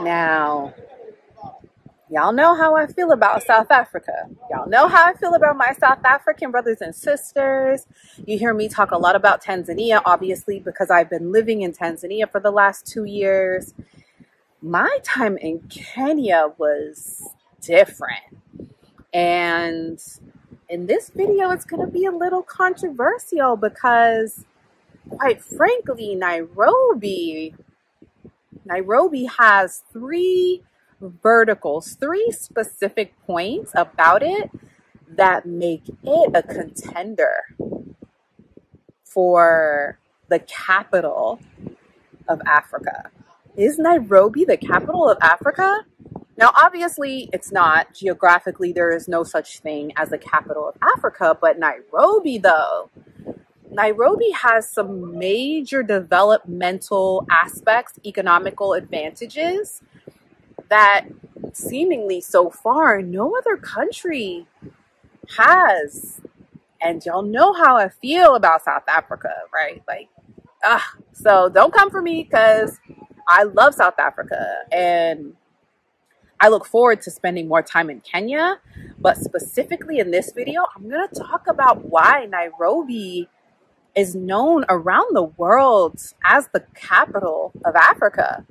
Now, y'all know how I feel about South Africa. Y'all know how I feel about my South African brothers and sisters. You hear me talk a lot about Tanzania, obviously, because I've been living in Tanzania for the last 2 years. My time in Kenya was different. And in this video, it's going to be a little controversial because, quite frankly, Nairobi has three verticals, three specific points about it that make it a contender for the capital of Africa. Is Nairobi the capital of Africa? Now, obviously, it's not. Geographically, there is no such thing as the capital of Africa, but Nairobi, though. Nairobi has some major developmental aspects, economical advantages that seemingly so far no other country has. And y'all know how I feel about South Africa, right? So don't come for me because I love South Africa and I look forward to spending more time in Kenya. But specifically in this video, I'm going to talk about why Nairobi is known around the world as the capital of Africa.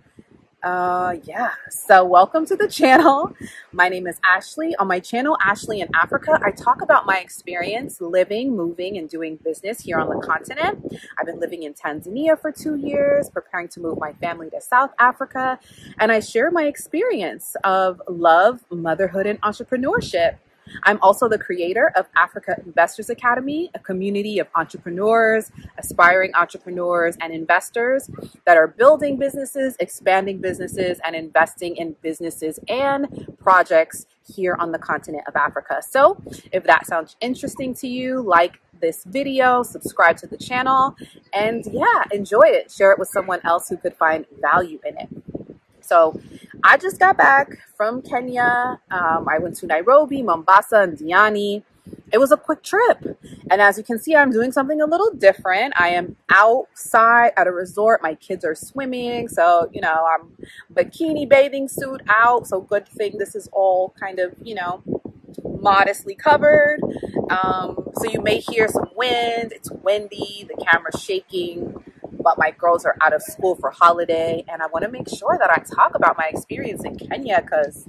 So welcome to the channel. My name is Ashley. On my channel, Ashley in Africa, I talk about my experience living, moving, and doing business here on the continent. I've been living in Tanzania for 2 years, preparing to move my family to South Africa, and I share my experience of love, motherhood, and entrepreneurship. I'm also the creator of Africa Investors Academy, a community of entrepreneurs, aspiring entrepreneurs, and investors that are building businesses, expanding businesses, and investing in businesses and projects here on the continent of Africa. So if that sounds interesting to you, like this video, subscribe to the channel, and enjoy it. Share it with someone else who could find value in it. So I just got back from Kenya. I went to Nairobi, Mombasa, and Diani. It was a quick trip. And as you can see, I'm doing something a little different. I am outside at a resort. My kids are swimming. So, I'm bikini bathing suit out. So good thing this is all kind of, modestly covered. So you may hear some wind. It's windy. The camera's shaking. But my girls are out of school for holiday, and I want to make sure that I talk about my experience in Kenya because,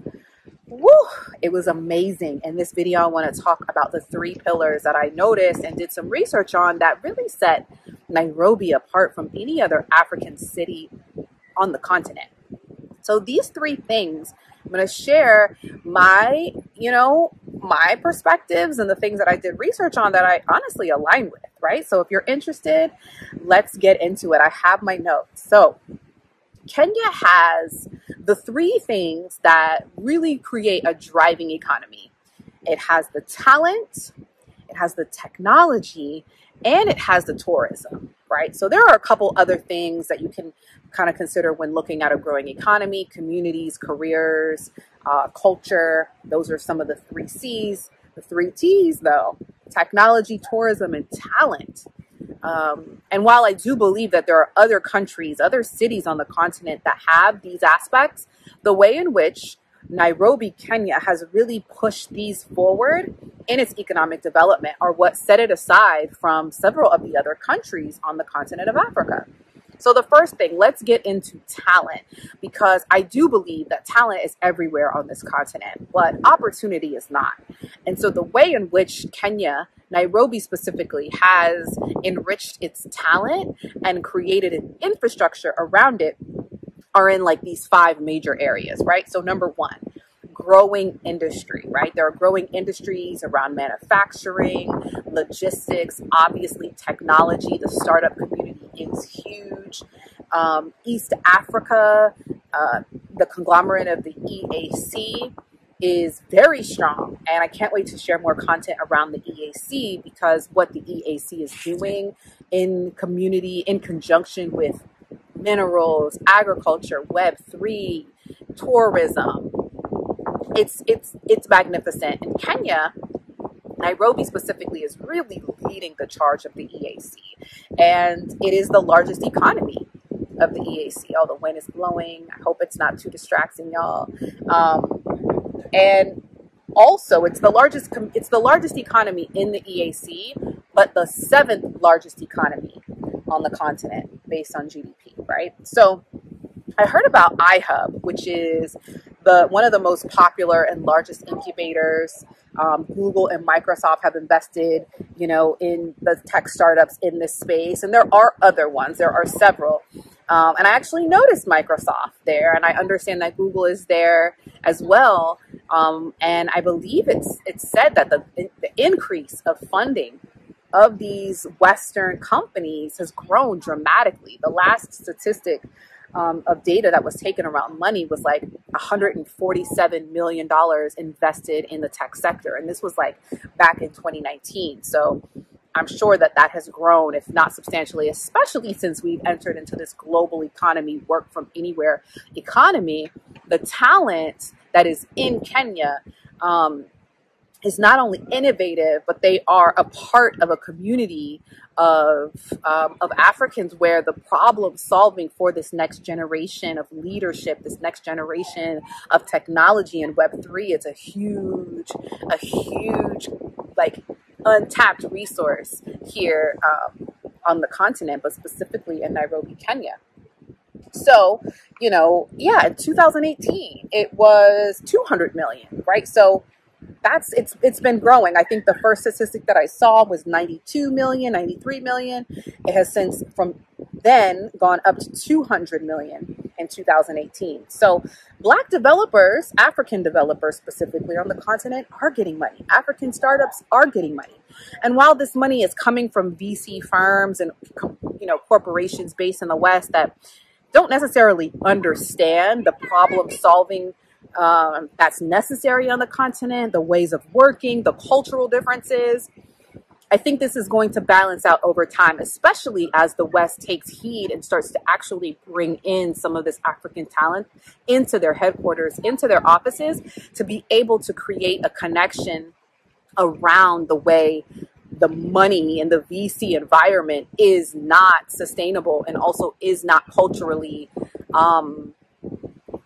it was amazing. In this video, I want to talk about the 3 pillars that I noticed and did some research on that really set Nairobi apart from any other African city on the continent. So these 3 things, I'm going to share my perspectives and the things that I did research on that I honestly align with, right? So if you're interested, let's get into it. I have my notes. So Kenya has the 3 things that really create a driving economy. It has the talent, it has the technology, and it has the tourism, right? So there are a couple other things that you can kind of consider when looking at a growing economy: communities, careers, culture. Those are some of the 3 C's. The 3 T's, though: technology, tourism, and talent. And while I do believe that there are other countries, other cities on the continent that have these aspects, the way in which Nairobi, Kenya has really pushed these forward in its economic development are what set it aside from several of the other countries on the continent of Africa. So the first thing, let's get into talent, because I do believe that talent is everywhere on this continent, but opportunity is not. And so the way in which Kenya, Nairobi specifically, has enriched its talent and created an infrastructure around it are in these 5 major areas, right? So number 1, growing industry, right? There are growing industries around manufacturing, logistics, obviously technology. The startup community is huge. East Africa, the conglomerate of the EAC, is very strong, and I can't wait to share more content around the EAC, because what the EAC is doing in community, in conjunction with minerals, agriculture, Web3, tourism, it's magnificent. In Kenya, Nairobi specifically is really leading the charge of the EAC, and it is the largest economy of the EAC. Oh, the wind is blowing. I hope it's not too distracting, y'all. And also, it's the largest economy in the EAC, but the 7th largest economy on the continent based on GDP, right? So I heard about iHub, which is one of the most popular and largest incubators. Google and Microsoft have invested, in the tech startups in this space. And there are other ones. There are several. And I actually noticed Microsoft there, and I understand that Google is there as well. And I believe it's said that the increase of funding of these Western companies has grown dramatically. The last statistic of data that was taken around money was like $147 million invested in the tech sector. And this was like back in 2019. So I'm sure that has grown, if not substantially, especially since we've entered into this global economy, work from anywhere economy. The talent that is in Kenya is not only innovative, but they are a part of a community of Africans where the problem solving for this next generation of leadership, this next generation of technology and Web3, it's a huge, like untapped resource here on the continent, but specifically in Nairobi, Kenya. So, in 2018, it was 200 million, right? So it's been growing. I think the first statistic that I saw was 92 million, 93 million. It has since from then gone up to 200 million in 2018. So Black developers, African developers specifically on the continent, are getting money. African startups are getting money. And while this money is coming from VC firms and corporations based in the West that don't necessarily understand the problem solving that's necessary on the continent, the ways of working, the cultural differences, I think this is going to balance out over time, especially as the West takes heed and starts to actually bring in some of this African talent into their headquarters, into their offices, to be able to create a connection around the way the money and the VC environment is not sustainable and also is not culturally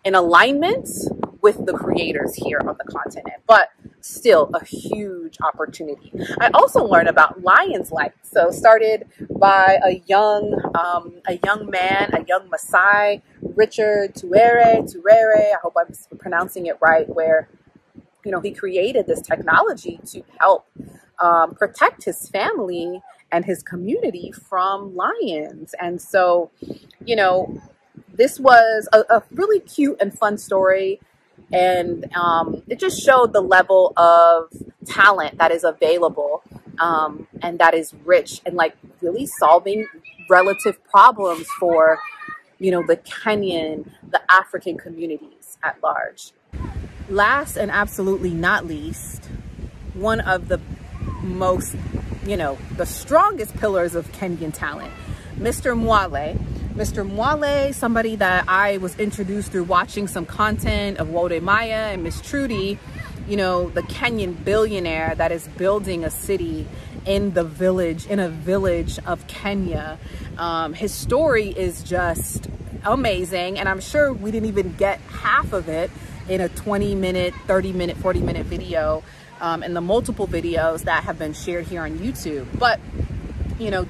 in alignment with the creators here on the continent, but still a huge opportunity. I also learned about Lions Light. So started by a young man, a young Maasai, Richard Turere, I hope I'm pronouncing it right, where, he created this technology to help protect his family and his community from lions. And so, this was a really cute and fun story. And it just showed the level of talent that is available and that is rich and like really solving relative problems for, the Kenyan, the African communities at large. Last and absolutely not least, one of the most, the strongest pillars of Kenyan talent, Mr. Mwale. Mr. Mwale, somebody that I was introduced through watching some content of Wode Maya and Miss Trudy, the Kenyan billionaire that is building a city in a village of Kenya. His story is just amazing. And I'm sure we didn't even get half of it in a 20-minute, 30-minute, 40-minute video and the multiple videos that have been shared here on YouTube. But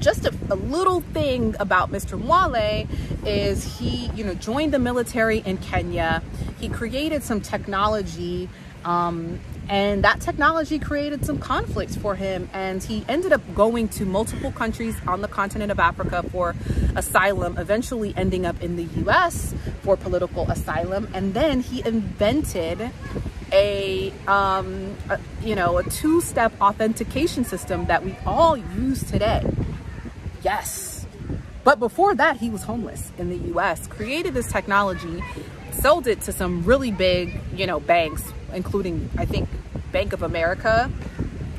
just a little thing about Mr. Mwale is he, joined the military in Kenya. He created some technology, and that technology created some conflicts for him. And he ended up going to multiple countries on the continent of Africa for asylum, eventually ending up in the US for political asylum. And then he invented a two-step authentication system that we all use today. Yes. But before that, he was homeless in the US, created this technology, sold it to some really big, banks, including, I think, Bank of America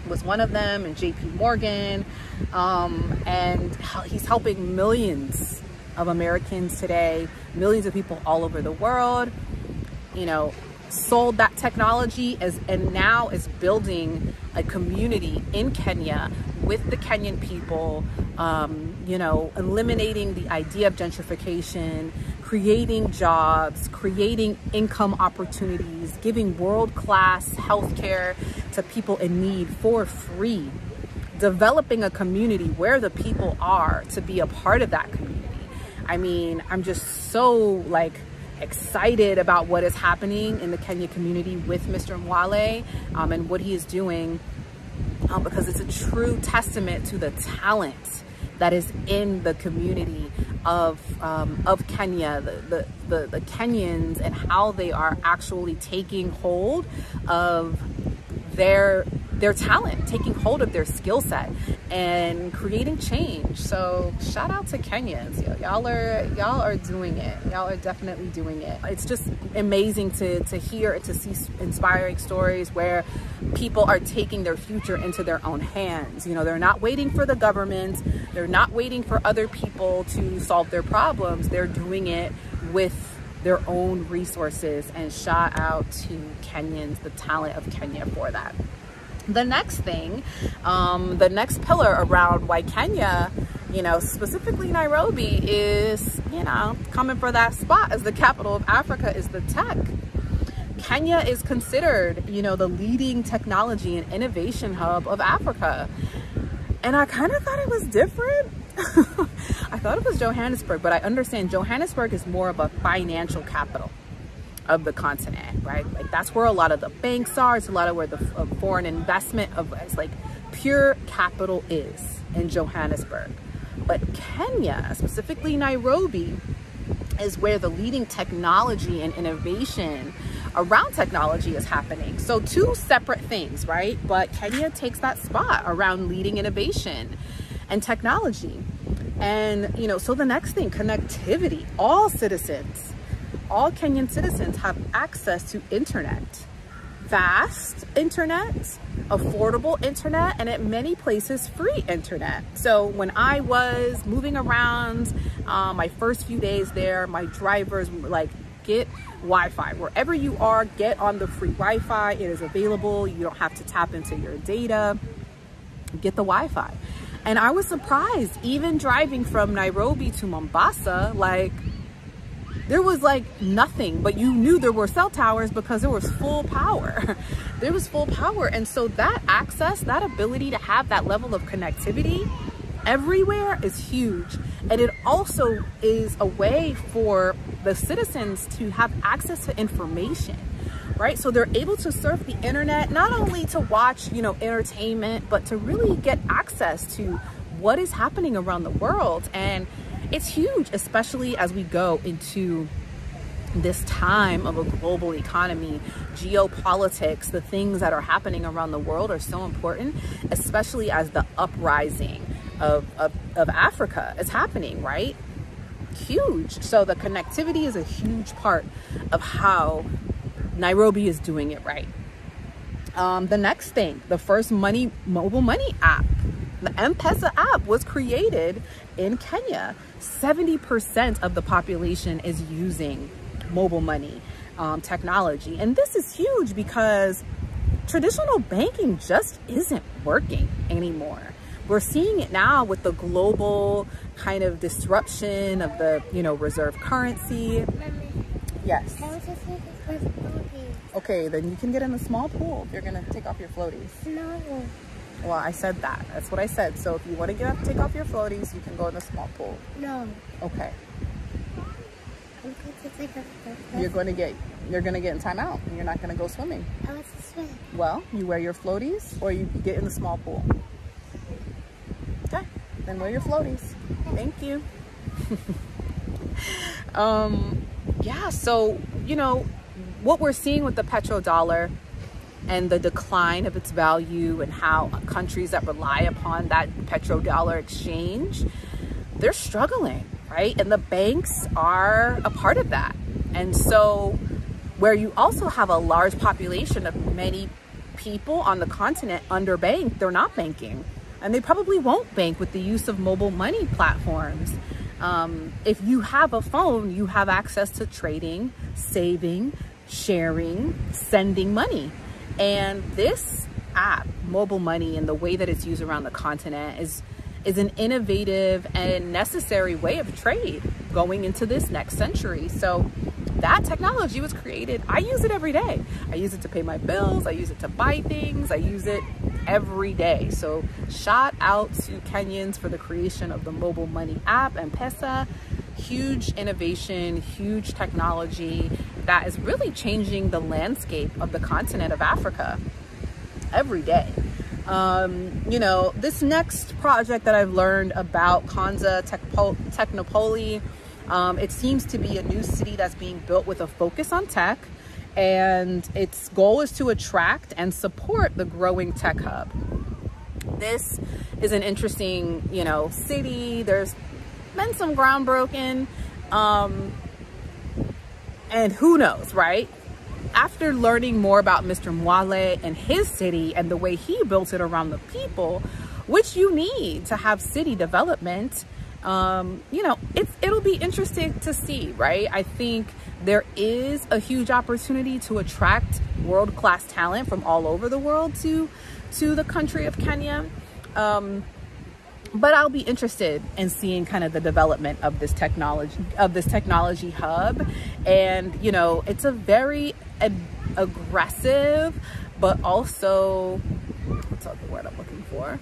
was one of them, and JP Morgan. And he's helping millions of Americans today, millions of people all over the world. sold that technology and now is building a community in Kenya with the Kenyan people, you know, eliminating the idea of gentrification, creating jobs, creating income opportunities, giving world-class healthcare to people in need for free, developing a community where the people are to be a part of that community. I mean, I'm just so like excited about what is happening in the Kenya community with Mr. Mwale and what he is doing, because it's a true testament to the talent that is in the community of Kenya, the Kenyans, and how they are actually taking hold of their talent, taking hold of their skill set and creating change. So shout out to Kenyans. Y'all are doing it. Y'all are definitely doing it. It's just amazing to hear and to see inspiring stories where people are taking their future into their own hands. You know, they're not waiting for the government. They're not waiting for other people to solve their problems. They're doing it with their own resources, and shout out to Kenyans, the talent of Kenya for that. The next thing, the next pillar around why Kenya, you know, specifically Nairobi, is, you know, coming for that spot as the capital of Africa is the tech. Kenya is considered, you know, the leading technology and innovation hub of Africa. And I kind of thought it was different. I thought it was Johannesburg, but I understand Johannesburg is more of a financial capital of the continent, right? Like that's where a lot of the banks are. It's a lot of where the foreign investment of it's like pure capital is in Johannesburg. But Kenya, specifically Nairobi, is where the leading technology and innovation around technology is happening. So two separate things, right? But Kenya takes that spot around leading innovation and technology. And, you know, so the next thing, connectivity. All Kenyan citizens have access to internet, fast internet, affordable internet, and at many places free internet. So when I was moving around my first few days there, my drivers were like, get Wi-Fi. Wherever you are, get on the free Wi-Fi. It is available. You don't have to tap into your data. Get the Wi-Fi. And I was surprised, even driving from Nairobi to Mombasa, like there was like nothing, but you knew there were cell towers because there was full power. There was full power. And so that access, that ability to have that level of connectivity everywhere is huge. And it also is a way for the citizens to have access to information, right? So they're able to surf the internet, not only to watch, you know, entertainment, but to really get access to what is happening around the world. And it's huge, especially as we go into this time of a global economy. Geopolitics, the things that are happening around the world are so important, especially as the uprising of Africa is happening, right? Huge. So the connectivity is a huge part of how Nairobi is doing it right. The next thing, the first mobile money app, the M-Pesa app, was created in Kenya. 70% of the population is using mobile money technology. And this is huge because traditional banking just isn't working anymore. We're seeing it now with the global kind of disruption of the, you know, reserve currency. Mommy, Yes. I was just looking for floaties. Okay, then you can get in the small pool if you're gonna take off your floaties. No. Well, I said that. That's what I said. So if you want to take off your floaties, you can go in the small pool. No. Okay. I'm going to take a floaty. You're gonna get in timeout and you're not gonna go swimming. I want to swim. Well, you wear your floaties or you get in the small pool. Okay, then wear your floaties. Thank you. Yeah, so, you know, what we're seeing with the petrodollar and the decline of its value and how countries that rely upon that petrodollar exchange, they're struggling, right? And the banks are a part of that. And so where you also have a large population of many people on the continent underbanked, they're not banking. And they probably won't bank with the use of mobile money platforms. If you have a phone, you have access to trading, saving, sharing, sending money. And this app, Mobile Money, and the way that it's used around the continent is an innovative and necessary way of trade going into this next century. So that technology was created. I use it every day. I use it to pay my bills. I use it to buy things. I use it every day. So shout out to Kenyans for the creation of the Mobile Money app, M-Pesa. Huge innovation, huge technology that is really changing the landscape of the continent of Africa every day. You know, this next project that I've learned about, Konza Technopoli, it seems to be a new city that's being built with a focus on tech, and its goal is to attract and support the growing tech hub. This is an interesting, you know, city. There's been some ground broken, and who knows, right? After learning more about Mr. Mwale and his city and the way he built it around the people, which you need to have city development, you know, it'll be interesting to see, right? I think there is a huge opportunity to attract world-class talent from all over the world to the country of Kenya. But I'll be interested in seeing kind of the development of this technology hub. And, you know, it's a very aggressive, but also, what's the word I'm looking for?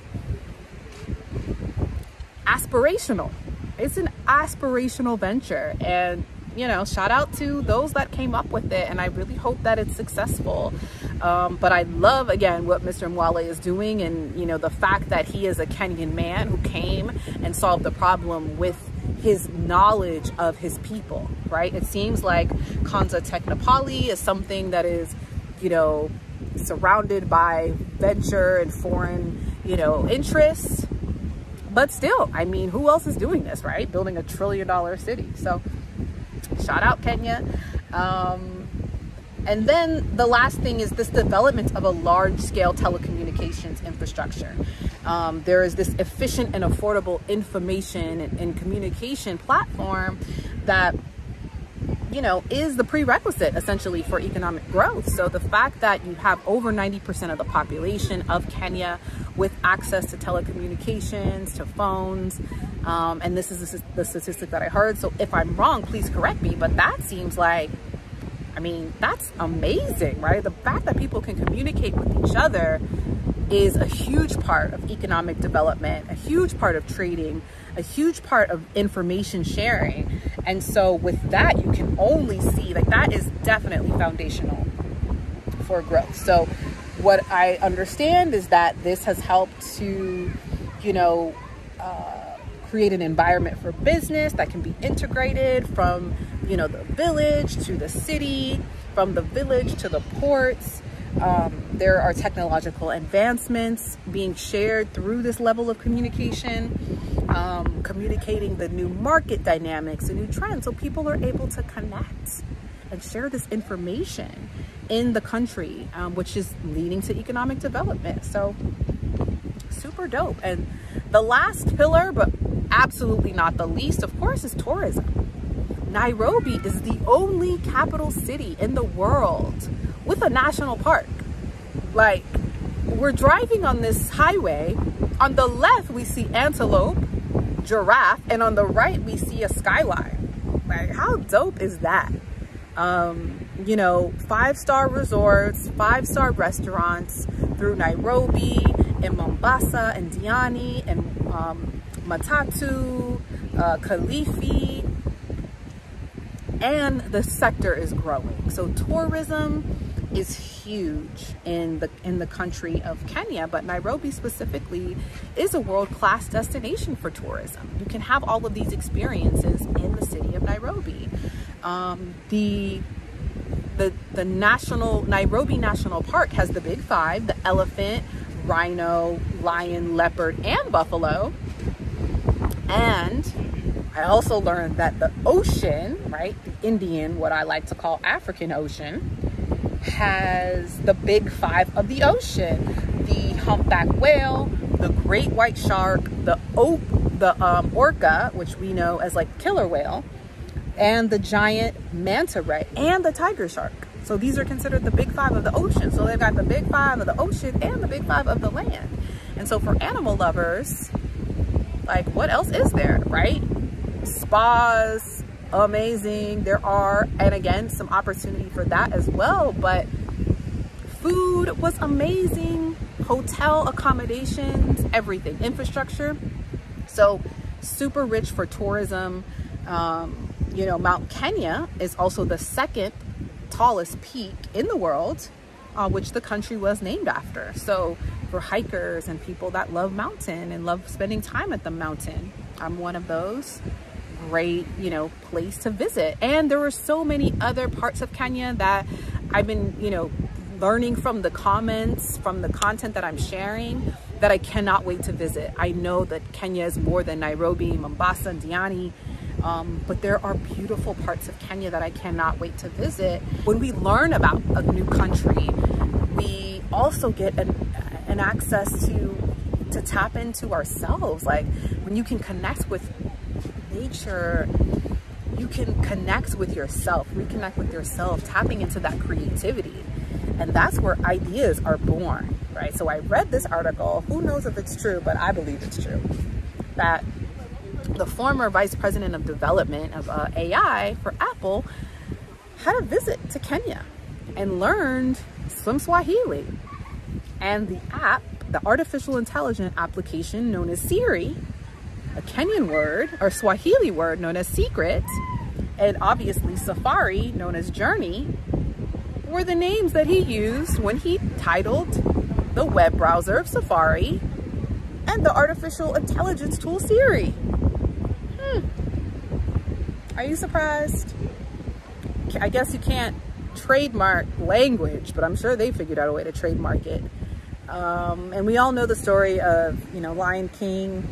Aspirational. It's an aspirational venture. And, you know, shout out to those that came up with it. And I really hope that it's successful. But I love, again, what Mr. Mwale is doing, and, you know, the fact that he is a Kenyan man who came and solved the problem with his knowledge of his people, right? It seems like Konza Technopoli is something that is, you know, surrounded by venture and foreign, you know, interests. But still, I mean, who else is doing this, right? Building $1 trillion city. So shout out Kenya. And then the last thing is this development of a large-scale telecommunications infrastructure. There is this efficient and affordable information and communication platform that, you know, is the prerequisite essentially for economic growth. So the fact that you have over 90% of the population of Kenya with access to telecommunications, to phones, and this is the statistic that I heard. So if I'm wrong, please correct me, but that seems like, I mean, that's amazing, right? The fact that people can communicate with each other is a huge part of economic development, a huge part of trading, a huge part of information sharing. And so with that, you can only see, like, that is definitely foundational for growth. So what I understand is that this has helped to, you know, create an environment for business that can be integrated from, you know, the village to the city, from the village to the ports. There are technological advancements being shared through this level of communication, communicating the new market dynamics, the new trends, so people are able to connect and share this information in the country, which is leading to economic development. So super dope. And the last pillar, but absolutely not the least, of course, is tourism. Nairobi is the only capital city in the world with a national park. Like, we're driving on this highway. On the left, we see antelope, giraffe, and on the right, we see a skyline. Like, how dope is that? You know, 5-star resorts, 5-star restaurants through Nairobi and Mombasa and Diani and Matatu, Kilifi, and the sector is growing. So tourism is huge in the country of Kenya, but Nairobi specifically is a world-class destination for tourism. You can have all of these experiences in the city of Nairobi. The Nairobi National Park has the big 5: the elephant, rhino, lion, leopard, and buffalo. And I also learned that the ocean, right, the Indian, what I like to call African Ocean, has the big 5 of the ocean: the humpback whale, the great white shark, the orca, which we know as like killer whale, and the giant manta ray, and the tiger shark. So these are considered the big five of the ocean. So they've got the big five of the ocean and the big five of the land. And so for animal lovers, like, what else is there, right? Spas, amazing. There are, and again, some opportunity for that as well. But food was amazing. Hotel accommodations, everything, infrastructure. So super rich for tourism. You know, Mount Kenya is also the second tallest peak in the world, which the country was named after. So for hikers and people that love mountain and love spending time at the mountain, I'm one of those. Great, you know, place to visit. And there were so many other parts of Kenya that I've been, you know, learning from the comments, from the content that I'm sharing, that I cannot wait to visit. I know that Kenya is more than Nairobi, Mombasa, and Diani, but there are beautiful parts of Kenya that I cannot wait to visit. When we learn about a new country, we also get an access to tap into ourselves. Like, when you can connect with nature, you can connect with yourself, reconnect with yourself, tapping into that creativity. And that's where ideas are born, right? So I read this article, who knows if it's true, but I believe it's true, that the former vice president of development of AI for Apple had a visit to Kenya and learned some Swahili. And the app, the artificial intelligence application known as Siri, a Kenyan word or Swahili word known as secret, and obviously Safari known as journey, were the names that he used when he titled the web browser of Safari and the artificial intelligence tool Siri. Are you surprised? I guess you can't trademark language, but I'm sure they figured out a way to trademark it. And we all know the story of, you know, Lion King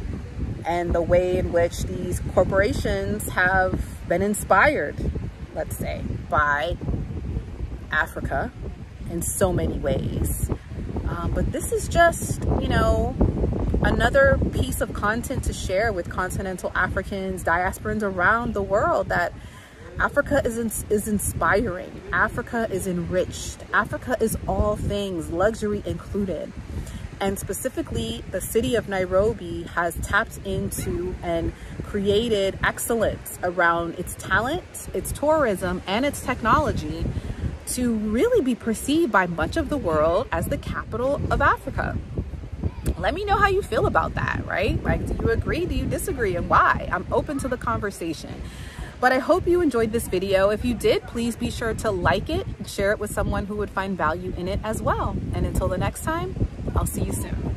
and the way in which these corporations have been inspired, let's say, by Africa in so many ways. But this is just, you know, another piece of content to share with continental Africans, diasporans around the world, that Africa is inspiring. Africa is enriched. Africa is all things, luxury included. And specifically, the city of Nairobi has tapped into and created excellence around its talent, its tourism, and its technology to really be perceived by much of the world as the capital of Africa. Let me know how you feel about that, right? Like, do you agree? Do you disagree? And why? I'm open to the conversation. But I hope you enjoyed this video. If you did, please be sure to like it and share it with someone who would find value in it as well. And until the next time, I'll see you soon.